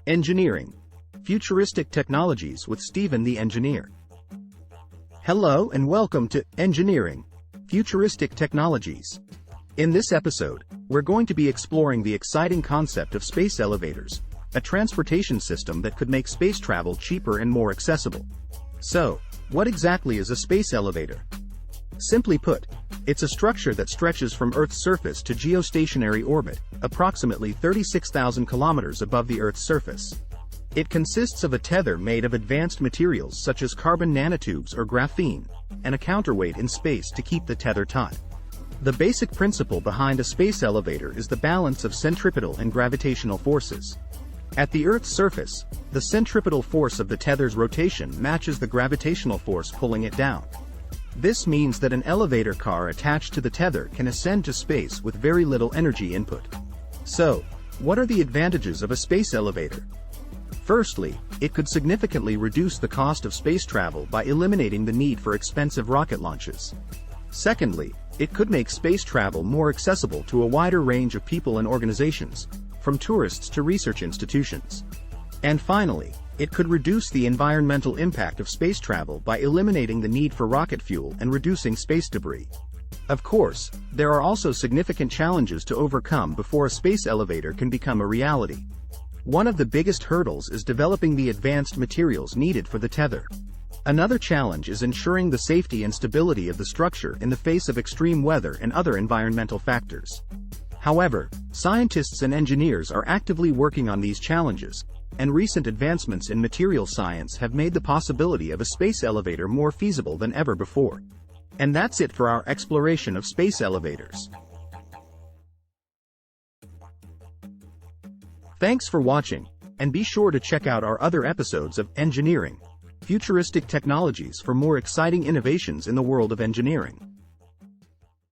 Engineering. Futuristic Technologies with Stephen the Engineer. Hello and welcome to Engineering. Futuristic Technologies. In this episode, we're going to be exploring the exciting concept of space elevators, a transportation system that could make space travel cheaper and more accessible. So, what exactly is a space elevator? Simply put, it's a structure that stretches from Earth's surface to geostationary orbit, approximately 36,000 kilometers above the Earth's surface. It consists of a tether made of advanced materials such as carbon nanotubes or graphene, and a counterweight in space to keep the tether taut. The basic principle behind a space elevator is the balance of centripetal and gravitational forces. At the Earth's surface, the centripetal force of the tether's rotation matches the gravitational force pulling it down. This means that an elevator car attached to the tether can ascend to space with very little energy input. So, what are the advantages of a space elevator? Firstly, it could significantly reduce the cost of space travel by eliminating the need for expensive rocket launches. Secondly, it could make space travel more accessible to a wider range of people and organizations, from tourists to research institutions. And finally, it could reduce the environmental impact of space travel by eliminating the need for rocket fuel and reducing space debris. Of course, there are also significant challenges to overcome before a space elevator can become a reality. One of the biggest hurdles is developing the advanced materials needed for the tether. Another challenge is ensuring the safety and stability of the structure in the face of extreme weather and other environmental factors. However, scientists and engineers are actively working on these challenges, and recent advancements in material science have made the possibility of a space elevator more feasible than ever before. And that's it for our exploration of space elevators. Thanks for watching, and be sure to check out our other episodes of Engineering, Futuristic Technologies for more exciting innovations in the world of engineering.